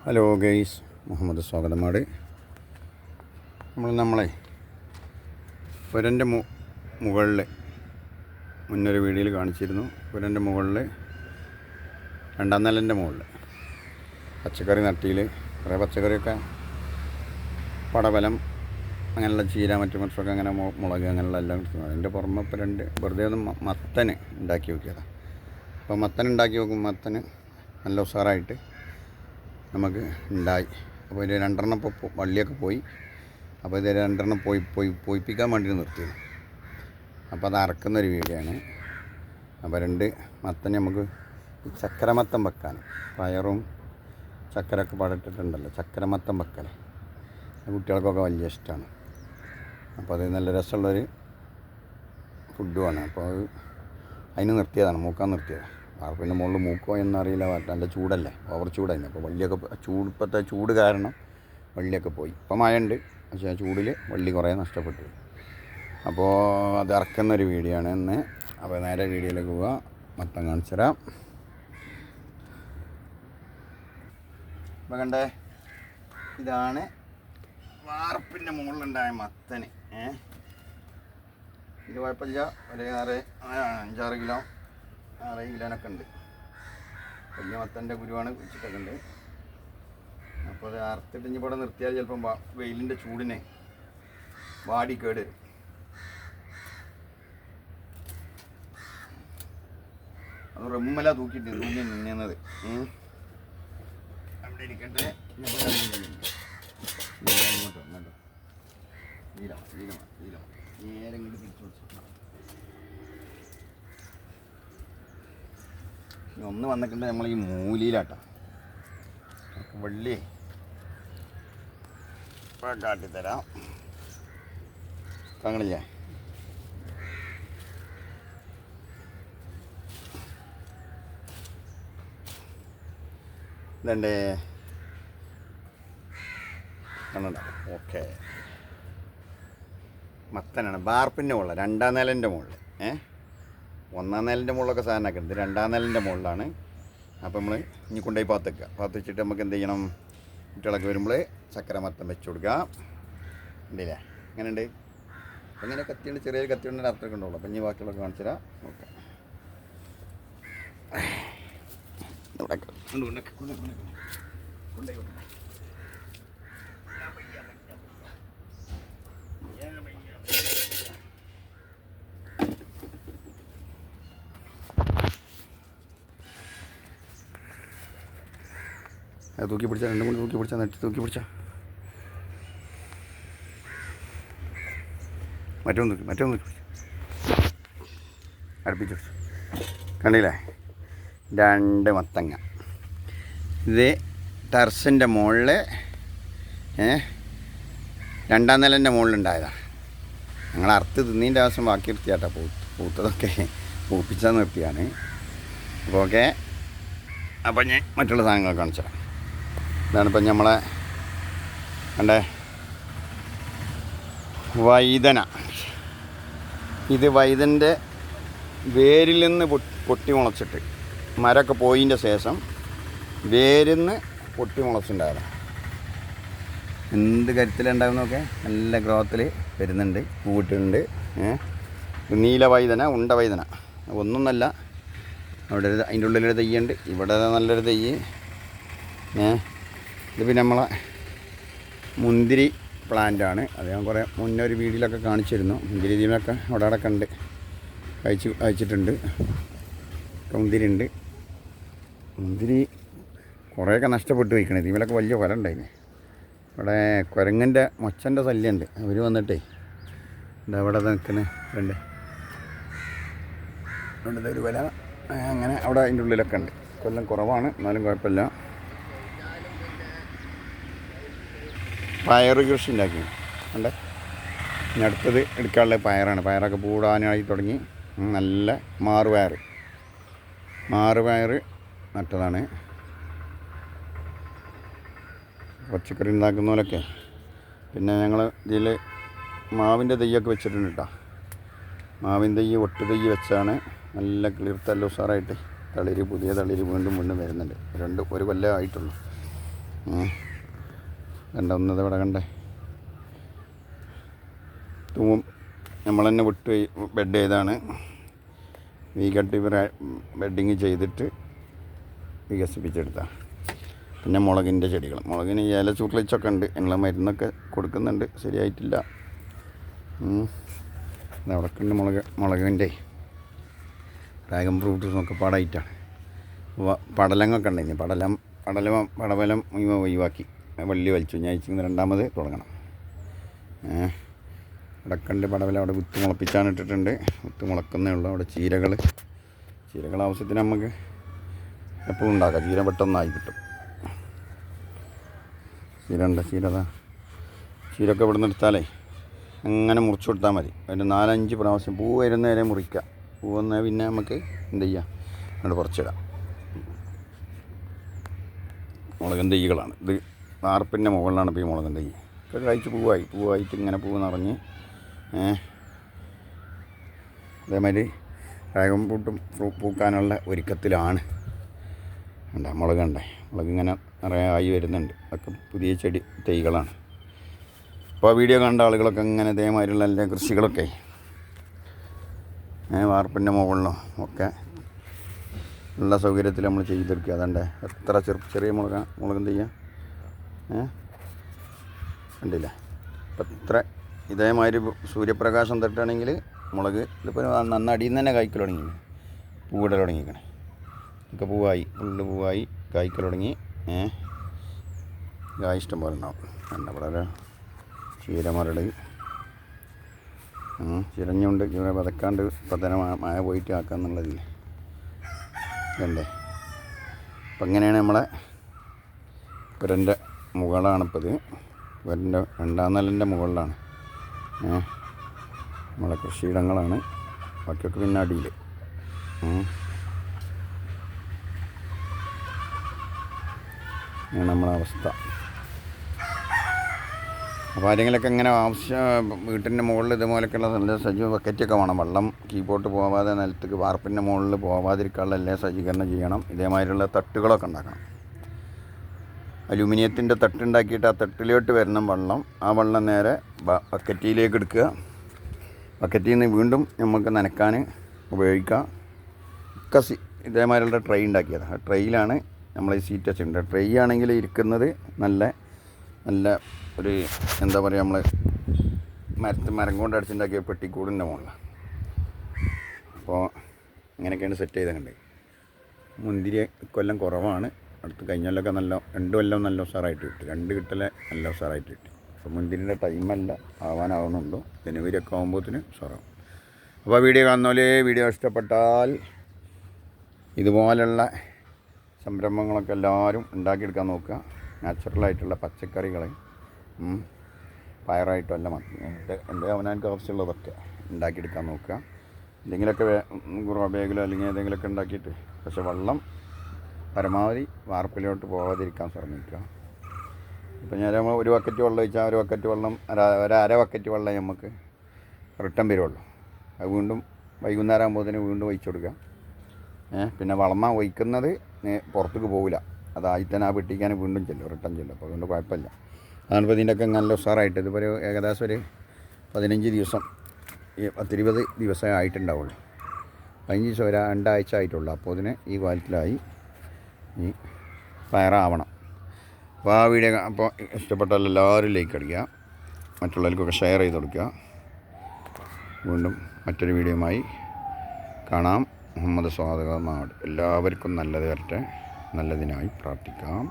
Hello guys, Muhammad Swagathamad. നമ്മളെ പുരൻ്റെ മുകളിൽ മുന്നൊരു വീഡിയോയിൽ കാണിച്ചിരുന്നു. പുരൻ്റെ മുകളിൽ രണ്ടാം നിലൻ്റെ മുകളിൽ പച്ചക്കറി നട്ടിയിൽ കുറേ പച്ചക്കറിയൊക്കെ പടവലം അങ്ങനെയുള്ള ചീര മറ്റൊക്കെ അങ്ങനെ മുളക് അങ്ങനെയുള്ള എല്ലാം കിട്ടുന്നത്. അതിൻ്റെ പുറമെ ഇപ്പോൾ വെറുതെ ഒന്ന് മത്തന് ഉണ്ടാക്കി നോക്കിയതാണ്. അപ്പോൾ മത്തൻ ഉണ്ടാക്കി നോക്കുമ്പോൾ മത്തന് നല്ല ഉഷാറായിട്ട് നമുക്ക് ഉണ്ടായി. അപ്പോൾ ഇത് രണ്ടെണ്ണം ഇപ്പോൾ വള്ളിയൊക്കെ പോയി. അപ്പോൾ ഇത് രണ്ടെണ്ണം പോയിപ്പിക്കാൻ വേണ്ടി നിർത്തിയത്. അപ്പോൾ അത് അറക്കുന്നൊരു വീഡിയോ ആണ്. അപ്പോൾ മത്തന് നമുക്ക് ചക്കരമത്തം വെക്കാൻ, പയറും ചക്കരൊക്കെ പടട്ടിട്ടുണ്ടല്ലോ, ചക്കരമത്തം വെക്കൽ കുട്ടികൾക്കൊക്കെ വലിയ ഇഷ്ടമാണ്. അപ്പോൾ അത് നല്ല രസമുള്ളൊരു ഫുഡുമാണ്. അപ്പോൾ അതിന് നിർത്തിയതാണ്, മൂക്കാൻ നിർത്തിയതാണ്. പിന്നെ മുകളിൽ മൂക്കോ എന്നറിയില്ല, നല്ല ചൂടല്ലേ, ഓവർ ചൂടായിരുന്നു. അപ്പോൾ വള്ളിയൊക്കെ ഇപ്പോഴത്തെ ചൂട് കാരണം വള്ളിയൊക്കെ പോയി. ഇപ്പോൾ മഴയുണ്ട്, പക്ഷേ ചൂടിൽ വള്ളി കുറേ നഷ്ടപ്പെട്ടു. അപ്പോൾ അത് ഇറക്കുന്നൊരു വീഡിയോ ആണ് ഇന്ന്. അപ്പോൾ നേരെ വീഡിയോയിലേക്ക് പോവുക. മത്തം കാണിച്ചു തരാം. ഇപ്പോൾ കണ്ടേ, ഇതാണ് വാർപ്പിൻ്റെ മുകളിലുണ്ടായ മത്തന്. ഇത് കുഴപ്പമില്ല, ഒരു 5-6 കിലോ 6 കിലോനൊക്കെ ഉണ്ട്. വലിയ മത്തൻ്റെ കുരുവാണ് കുഴിച്ചിട്ടൊക്കെ ഉണ്ട്. അപ്പോൾ അത് അറുത്തിട്ട് ഇവിടെ നിർത്തിയാൽ ചിലപ്പം വെയിലിൻ്റെ ചൂടിനെ വാടി കേട് വരും. അത് റമ്മുമല തൂക്കി നിന്നത് അവിടെ ഇരിക്കട്ടെ. ഇങ്ങോട്ട് വന്നോ, നേരെ ഇങ്ങോട്ട് തിരിച്ചു പിടിച്ചു. ഒന്ന് വന്നിട്ടുണ്ട് നമ്മൾ ഈ മൂലയിലാട്ടോ. വള്ളി കാട്ടിത്തരാം, തങ്ങളില്ലേ. ഇതണ്ടേ, കണ്ടോ? ഓക്കെ, മത്തനാണ്. ബാർപ്പിൻ്റെ മുകളിൽ, രണ്ടാം നിലൻ്റെ മുകളിൽ. ഒന്നാം നിലൻ്റെ മുകളിലൊക്കെ സാധനമൊക്കെ ഉണ്ട്. രണ്ടാം നിലൻ്റെ മുകളിലാണ്. അപ്പോൾ നമ്മൾ ഇനി കൊണ്ടുപോയി പാത്ത് വെച്ചിട്ട് നമുക്ക് എന്ത് ചെയ്യണം, കുട്ടികളൊക്കെ വരുമ്പോൾ ചക്കരമത്തം വെച്ച് കൊടുക്കുക. ഉണ്ടല്ലേ, അങ്ങനെ ഉണ്ട്. അങ്ങനെ കത്തിയുണ്ട്, ചെറിയൊരു കത്തിയുണ്ട്, അത്രയൊക്കെ ഉണ്ടാവുള്ളൂ. അപ്പം ഇനി ബാക്കിയുള്ളതൊക്കെ കാണിച്ചു തരാം. ഓക്കെ, തൂക്കി പിടിച്ചാൽ, രണ്ടും കൂടി തൂക്കി പിടിച്ചാൽ, നെട്ടി തൂക്കി പിടിച്ചാൽ, മറ്റൊന്ന് തൂക്കി അടുപ്പിച്ച് പിടിച്ചു. കണ്ടില്ലേ, 2 മത്തങ്ങ. ഇത് ടെറസിൻ്റെ മുകളിൽ, രണ്ടാം നിലൻ്റെ മുകളിലുണ്ടായതാണ്. ഞങ്ങൾ അറുത്ത് തിന്നീൻ്റെ ദിവസം ബാക്കി നിർത്തിയാട്ടോ, പൂത്തതൊക്കെ പൂപ്പിച്ചാൽ നിർത്തിയാണ്. അപ്പോൾ ഓക്കെ, അപ്പം ഞാൻ മറ്റുള്ള സാധനങ്ങൾ കാണിച്ചാൽ ഇതാണിപ്പം നമ്മളെ കണ്ടേ വൈതന. ഇത് വൈതൻ്റെ വേരിൽ നിന്ന് പൊട്ടി മുളച്ചിട്ട്, മരമൊക്കെ പോയതിൻ്റെ ശേഷം വേരിൽ നിന്ന് പൊട്ടി മുളച്ചിട്ടുണ്ടായിരുന്നു. എന്ത് കരുത്തിലുണ്ടാകുന്നതൊക്കെ നല്ല ഗ്രോത്തിൽ വരുന്നുണ്ട്, പൂവിട്ടുണ്ട്. നീല വൈതന, ഉണ്ട വൈതന, ഒന്നൊന്നല്ല. അവിടെ അതിൻ്റെ ഉള്ളിലൊരു തെയ്യുണ്ട്, ഇവിടെ നല്ലൊരു തെയ്യ്. ഇത് പിന്നെ നമ്മളെ മുന്തിരി പ്ലാന്റാണ്. അത് ഞാൻ കുറേ മുന്നേ ഒരു വീഡിയോയിലൊക്കെ കാണിച്ചിരുന്നു. മുന്തിരി ഇതിനൊക്കെ അവിടെ കണ്ട് അയച്ചിട്ടുണ്ട്. മുന്തിരി ഉണ്ട്. മുന്തിരി കുറേയൊക്കെ നഷ്ടപ്പെട്ട് വയ്ക്കണേ. ഇതിലൊക്കെ വലിയ കുര ഉണ്ടായിന്. ഇവിടെ കുരങ്ങൻ്റെ മൊച്ചൻ്റെ ശല്യമുണ്ട്. അവർ വന്നിട്ടേ എന്താ അവിടെ നിൽക്കുന്നത് ഉണ്ട് ഒരു വില അങ്ങനെ അവിടെ അതിൻ്റെ ഉള്ളിലൊക്കെ ഉണ്ട്. കൊല്ലം കുറവാണ്, എന്നാലും കുഴപ്പമില്ല. പയർ കൃഷി ഉണ്ടാക്കി ഉണ്ട്. ഇനി അടുത്തത് എടുക്കാനുള്ള പയറാണ്. പയറൊക്കെ പൂടാനായി തുടങ്ങി. നല്ല മാറുപയർ നട്ടതാണ്. പച്ചക്കറി ഉണ്ടാക്കുന്ന പോലൊക്കെ. പിന്നെ ഞങ്ങൾ ഇതിൽ മാവിൻ്റെ തെയ്യൊക്കെ വെച്ചിട്ടുണ്ട് കേട്ടോ. മാവിൻ തെയ്യ്, ഒട്ട് തെയ്യ് വെച്ചാണ് നല്ല കിളിർത്തല്ല ഉഷാറായിട്ട്. പുതിയ തളിര് വീണ്ടും വരുന്നുണ്ട്. ഒരു കൊല്ലം ആയിട്ടുള്ളൂ. ഒന്നത് ഇവിടെ കണ്ടേ. തൂവും നമ്മൾ തന്നെ വിട്ട് ബെഡ് ചെയ്താണ്. വീകട്ടി ബെഡിങ് ചെയ്തിട്ട് വികസിപ്പിച്ചെടുത്താണ്. പിന്നെ മുളകിൻ്റെ ചെടികൾ, മുളകിന് ഇല ചുരുളിച്ചൊക്കെ ഉണ്ട്, അതിനുള്ള മരുന്നൊക്കെ കൊടുക്കുന്നുണ്ട്, ശരിയായിട്ടില്ല. അവിടെയൊക്കെ ഉണ്ട് മുളകിൻ്റെ ഡ്രാഗൺ ഫ്രൂട്ട്സൊക്കെ പാടായിട്ടാണ്. പടലങ്ങൊക്കെ ഉണ്ട്. ഇനി പടവലം ഒഴിവാക്കി വള്ളി വലിച്ചു. ഞാൻ രണ്ടാമത് തുടങ്ങണം. അടക്കണ്ട് പടവലം അവിടെ വിത്ത് മുളപ്പിച്ചാണ് ഇട്ടിട്ടുണ്ട്. വിത്ത് മുളക്കുന്നേ ഉള്ളൂ. അവിടെ ചീരകൾ ആവശ്യത്തിന് നമുക്ക് എപ്പോഴും ഉണ്ടാക്കാം. ചീര പെട്ടെന്നായി കിട്ടും. ചീരൊക്കെ ഇവിടെ നിന്ന് എടുത്താലേ അങ്ങനെ മുറിച്ചു കൊടുത്താൽ മതി. ഒരു 4-5 പ്രാവശ്യം പൂ വരുന്ന വരെ മുറിക്കുക. പൂ വന്നാൽ പിന്നെ നമുക്ക് എന്ത് ചെയ്യാം, അവിടെ കുറച്ചിടാം. മുളകൻ തൈകളാണ് ഇത്. വാർപ്പിൻ്റെ മുകളിലാണ് ഇപ്പോൾ ഈ മുളകൻ തൈ ഒക്കെ കഴിച്ച് പൂവായിട്ട് ഇങ്ങനെ പൂവ് നിറഞ്ഞ്. അതേമാതിരി ഡ്രാഗൺ ഫ്രൂട്ടും പൂക്കാനുള്ള ഒരുക്കത്തിലാണ്. മുളക് ഇങ്ങനെ നിറയെ ആയി വരുന്നുണ്ട്. അതൊക്കെ പുതിയ ചെടി തൈകളാണ്. അപ്പോൾ വീഡിയോ കണ്ട ആളുകളൊക്കെ ഇങ്ങനെ ഇതേമാതിരിയുള്ള എല്ലാ കൃഷികളൊക്കെ വാർപ്പിൻ്റെ മുകളിലും ഒക്കെ ഉള്ള സൗകര്യത്തിൽ നമ്മൾ ചെയ്തെടുക്കുക. അതുകൊണ്ട് എത്ര ചെറിയ മുളകും തയ്യാ കണ്ടില്ല. അപ്പം എത്ര ഇതേമാതിരി സൂര്യപ്രകാശം തട്ടുകയാണെങ്കിൽ മുളക് ഇതിപ്പോൾ നന്നടിയിൽ നിന്ന് തന്നെ കായ്ക്കൽ തുടങ്ങി, പൂവിടൽ തുടങ്ങിയിരിക്കണേ. ഒക്കെ ഫുള്ള് പൂവായി കായ്ക്കൽ തുടങ്ങി. കായ് ഇഷ്ടം പോലെ ഉണ്ടാവും. ഇവിടെ ചീരമരട് ചിരഞ്ഞുകൊണ്ട് ഇവിടെ വതക്കാണ്ട് ഇപ്പം തന്നെ മഴ പോയിട്ട് ആക്കാന്നുള്ളതില്ല വേണ്ടേ. അപ്പം ഇങ്ങനെയാണ് നമ്മളെ പുരൻ്റെ മുകളാണിപ്പോൾ ഇത്. പുരൻ്റെ 2ാം നിലൻ്റെ മുകളിലാണ് നമ്മളെ കൃഷിയിടങ്ങളാണ്. ബാക്കിയൊക്കെ പിന്നെ അടിയിൽ. അങ്ങനെ നമ്മളെ അവസ്ഥ. അപ്പോൾ ആരെങ്കിലൊക്കെ ഇങ്ങനെ വീട്ടിൻ്റെ മുകളിൽ ഇതുപോലെയൊക്കെയുള്ള നല്ല സജീവ ബക്കറ്റൊക്കെ വേണം. വെള്ളം കീപ്പോട്ട് പോവാതെ നിലത്തേക്ക് വാർപ്പിൻ്റെ മുകളിൽ പോവാതിരിക്കാനുള്ള എല്ലാ സജ്ജീകരണം ചെയ്യണം. ഇതേമാതിരിയുള്ള തട്ടുകളൊക്കെ ഉണ്ടാക്കണം. അലൂമിനിയത്തിൻ്റെ തട്ടുണ്ടാക്കിയിട്ട് ആ തട്ടിലോട്ട് വരണം വെള്ളം. ആ വെള്ളം നേരെ ബക്കറ്റിലേക്ക് എടുക്കുക. ബക്കറ്റിൽ നിന്ന് വീണ്ടും നമുക്ക് നനക്കാൻ ഉപയോഗിക്കാം. ഒക്കെ ഇതേമാതിരിയുള്ള ട്രൈ ഉണ്ടാക്കിയതാണ്. ആ ട്രെയിലാണ് നമ്മൾ ഈ സീറ്റ് വെച്ചിട്ടുണ്ട്. ട്രൈ ആണെങ്കിൽ ഇരിക്കുന്നത് നല്ല ഒരു എന്താ പറയുക, നമ്മൾ മരം കൊണ്ട് അടിച്ചുണ്ടാക്കിയ പെട്ടിക്കൂടിൻ്റെ മുകളിലാണ്. അപ്പോൾ ഇങ്ങനെയൊക്കെയാണ് സെറ്റ് ചെയ്തിട്ടുണ്ട്. മുന്തിരി കൊല്ലം കുറവാണ്. അടുത്ത് കഴിഞ്ഞ കൊല്ലമൊക്കെ 2 കൊല്ലം നല്ല ഉഷാറായിട്ട് കിട്ടി. 2 കിട്ടലെ നല്ല ഉഷാറായിട്ട് കിട്ടി. അപ്പോൾ മുന്തിരിൻ്റെ ടൈമല്ല, ആവാനാവുന്നുണ്ടോ. ജനുവരിയൊക്കെ ആകുമ്പോഴത്തേന് ഉഷാറാവും. അപ്പോൾ വീഡിയോ വീഡിയോ ഇഷ്ടപ്പെട്ടാൽ ഇതുപോലുള്ള സംരംഭങ്ങളൊക്കെ എല്ലാവരും ഉണ്ടാക്കിയെടുക്കാൻ നോക്കുക. നാച്ചുറലായിട്ടുള്ള പച്ചക്കറികൾ പയറായിട്ടും എല്ലാം എൻ്റെ അവനവർക്ക് ആവശ്യമുള്ളതൊക്കെ ഉണ്ടാക്കിയെടുക്കാൻ നോക്കുക. എന്തെങ്കിലുമൊക്കെ ഗ്രോ ബാഗിലോ അല്ലെങ്കിൽ ഏതെങ്കിലുമൊക്കെ ഉണ്ടാക്കിയിട്ട്. പക്ഷെ വെള്ളം പരമാവധി വാർപ്പിലോട്ട് പോകാതിരിക്കാൻ ശ്രമിക്കുക. ഇപ്പം ഞാൻ ഒരു ബക്കറ്റ് വെള്ളം ഒഴിച്ചാൽ ഒരു ബക്കറ്റ് വെള്ളം അര ബക്കറ്റ് വെള്ളം നമുക്ക് റിട്ടേൺ വരുള്ളൂ. അത് വീണ്ടും വൈകുന്നേരം ആകുമ്പോഴത്തേന് വീണ്ടും ഒഴിച്ചു കൊടുക്കുക. പിന്നെ വളമ ഒഴിക്കുന്നത് പുറത്തേക്ക് പോകില്ല. അതായി തന്നെ ആ പെട്ടിക്കാൻ വീണ്ടും റിട്ടേൺ ചെല്ലും. അപ്പോൾ അതുകൊണ്ട് കുഴപ്പമില്ല. അതാണിപ്പോൾ ഇതിൻ്റെയൊക്കെ നല്ല ഉഷാറായിട്ട്. ഇതിപ്പോൾ ഏകദേശം ഒരു 15 ദിവസം 10-20 ദിവസമേ ആയിട്ടുണ്ടാവുള്ളൂ. 15 ദിവസം 2 ആഴ്ച ആയിട്ടുള്ളൂ. അപ്പോൾ ഇതിന് ഈ ക്വാളിറ്റിയിലായി ഈ പയറാവണം. അപ്പോൾ ആ വീഡിയോ അപ്പോൾ ഇഷ്ടപ്പെട്ടാൽ എല്ലാവരും ലൈക്ക് അടിക്കുക, മറ്റുള്ളവർക്കൊക്കെ ഷെയർ ചെയ്ത് കൊടുക്കുക. വീണ്ടും മറ്റൊരു വീഡിയോയുമായി കാണാം. മുഹമ്മദ് സ്വാഗതം നാട്. എല്ലാവർക്കും നല്ലത് വരട്ടെ. നല്ലതിനായി പ്രാർത്ഥിക്കാം.